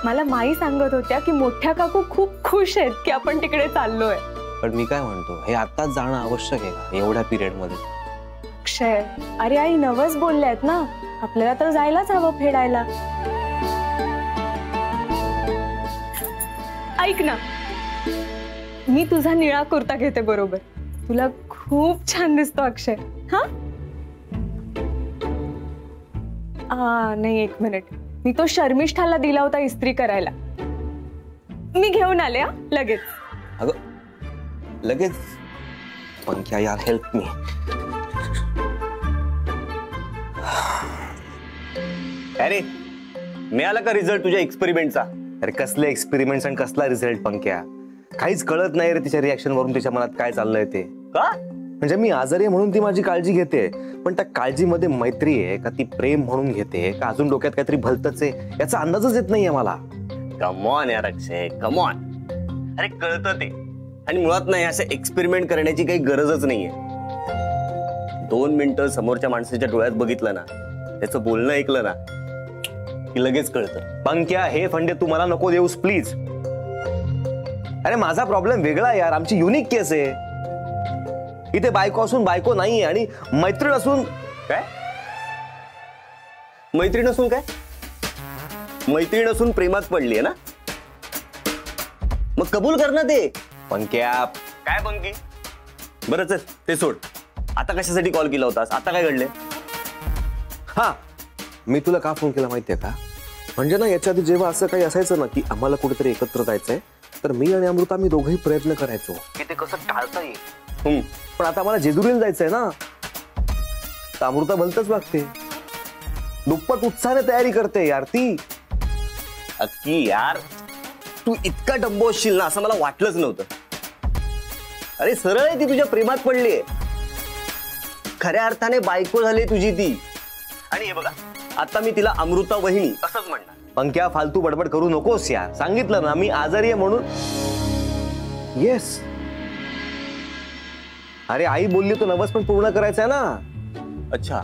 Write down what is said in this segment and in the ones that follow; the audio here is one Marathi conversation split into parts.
मला माई सांगत होत्या की मोठ्या काकू खूप खुश आहेत की आपण तिकडे चाललोय. पण मी काय म्हणतो, हे आताच जाणं आवश्यक आहे का एवढ्या पिरियड मध्ये? अक्षय, अरे आई नवस बोलल्यात ना, आपल्याला तर जायलाच हवं फेडायला. ऐक ना, मी तुझा निळा कुर्ता घेते बरोबर. तुला खूप छान दिसतो अक्षय. हा नाही, एक मिनिट, मी तो शर्मिष्ठाला दिला होता इस्त्री करायला. मी घेऊन आले हा लगेच. अगं लगेच? पंख्या यार, हेल्प मी. अरे मिळाला का रिझल्ट तुझ्या एक्सपेरिमेंटचा? अरे कसले एक्सपेरिमेंट्स आणि कसला रिझल्ट पंख्या? काहीच कळत नाही रे तिच्या रिॲक्शन वरून तिच्या मनात काय चाललंय ते. का? म्हणजे मी आजारी आहे म्हणून ती माझी काळजी घेते, पण त्या काळजीमध्ये मैत्री आहे का ती प्रेम म्हणून घेते का अजून डोक्यात काहीतरी भलतच आहे याचा अंदाजच येत नाहीये मला. कम ऑन यार अक्षय, कम ऑन. अरे कळतं ते, आणि मुळात नाही असे एक्सपेरिमेंट करण्याची काही गरजच नाहीये. 2 मिनिटं समोरच्या माणसाच्या डोळ्यात बघितलं ना, त्याचं बोलणं ऐकलं ना की लगेच कळतं. पंख्या, हे फंडे तू मला नको देऊस प्लीज. अरे माझा प्रॉब्लेम वेगळा यार, आमची युनिक केस आहे. इथे बायको असून बायको नाहीये आणि मैत्रीण असून काय? मैत्रीण असून काय? मैत्रीण असून प्रेमात पडलीये ना, मग कबूल कर ना ते. पंक्या काय पंकी? बरं चल ते सोड, आता कशासाठी कॉल केला होतास? आता काय घडले? हा, मी तुला का फोन केला माहितीये का? म्हणजे ना याच्या आधी जेव्हा असं काही असायचं ना की आम्हाला कुठेतरी एकत्र जायचंय, तर मी आणि अमृता आम्ही दोघंही प्रयत्न करायचो की ते कसं टाळता येईल. पण आता मला जेजुरीला जायचंय ना, तर अमृता भलतच वागते, दुप्पट उत्साहाने तयारी करते यार ती. अक्की यार, तू इतका डब्बो असशील ना असं मला वाटलंच नव्हतं. अरे सरळ आहे ती तुझ्या प्रेमात पडलीये, खऱ्या अर्थाने बायको झाली तुझी ती. आणि हे बघा, आता मी तिला अमृता वहिनी असंच म्हणणार. पंक्या फालतू बडबड करू नकोस यार, सांगितलं ना मी आजारी आहे म्हणून. येस, अरे आई बोलली तो नवस पण पूर्ण करायचा आहे ना. अच्छा,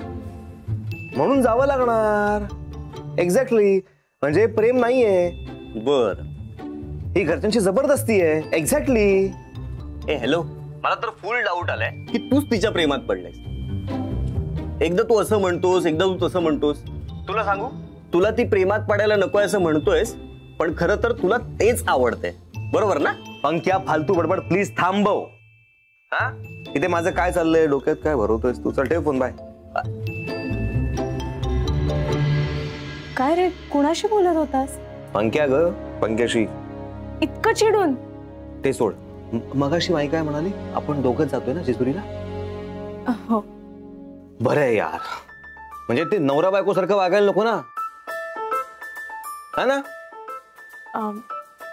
म्हणून जावं लागणार. एक्झॅक्टली, म्हणजे प्रेम नाहीये. बर, ही घरच्यांची जबरदस्ती आहे. एक्झॅक्टली. ए हॅलो, मला तर फुल डाऊट आलाय की तूच तिच्या प्रेमात पडलायस. एकदा तू असं म्हणतोस, एकदा तू तसं म्हणतोस. तुला सांगू, तुला ती प्रेमात पडायला नको असं म्हणतोयस, पण खरं तर तुला तेच आवडतंय, बरोबर ना? पंक्या फालतू बडबड प्लीज थांबव. हा, इथे माझं काय चाललंय, डोक्यात काय भरवतोयस तू? चल ठेव फोन, बाय. काय रे, कुणाशी बोलत होतास? पंक्या ग, पंक्याशी. इतकं चिडून? ते सोड, मगाशी माई काय म्हणाली? आपण दोघंच जातोय ना जेजुरीला? हो. बरं आहे यार, म्हणजे ते नवरा बायको सारखं वागायला नको ना, हा ना?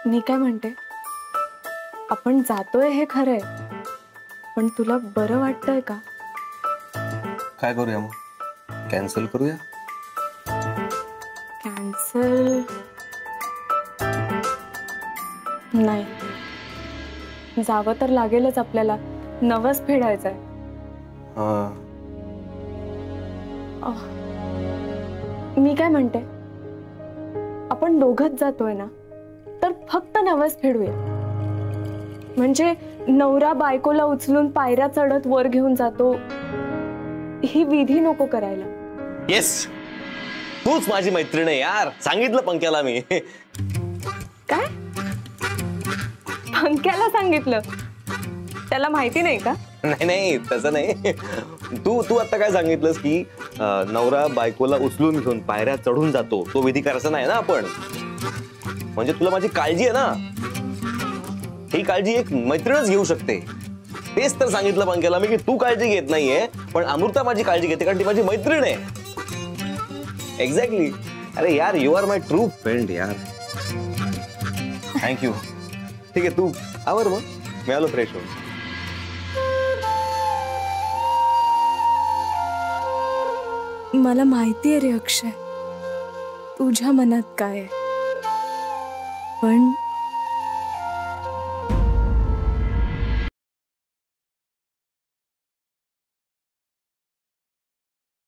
मी काय म्हणते, आपण जातोय हे खरंय, पण तुला बरं वाटतंय का? काय करूया मग? कॅन्सल करूया? कॅन्सल नाही, जावं तर लागेलच आपल्याला. नवस फेडायचंय. मी काय म्हणते, आपण दोघंच जातोय ना, तर फक्त नवस फेडूया. म्हणजे नवरा बायकोला उचलून पायऱ्या चढत वर घेऊन जातो, ही विधी नको करायला. येस, तूच माझी मैत्रीण आहे यार, सांगितलं पंक्याला मी. काय? पंक्याला सांगितलं? त्याला माहिती नाही का? नाही नाही, तसं नाही. तू आता काय सांगितलंस की नवरा बायकोला उचलून घेऊन पायऱ्या चढून जातो, तो विधी करायचा नाही ना आपण. म्हणजे तुला माझी काळजी आहे ना, ही काळजी एक मैत्रीणच घेऊ शकते. तेच तर सांगितलं पंक्याला मी की तू काळजी घेत नाहीये, पण अमृता माझी काळजी घेते कारण ती माझी मैत्रीण आहे. एक्झॅक्टली. अरे यार, you are my true friend यार. थँक्यू. ठीक आहे, तू आवर मग, मी आलो फ्रेश होऊन. मला माहिती आहे रे अक्षय, तुझ्या मनात काय आहे, पण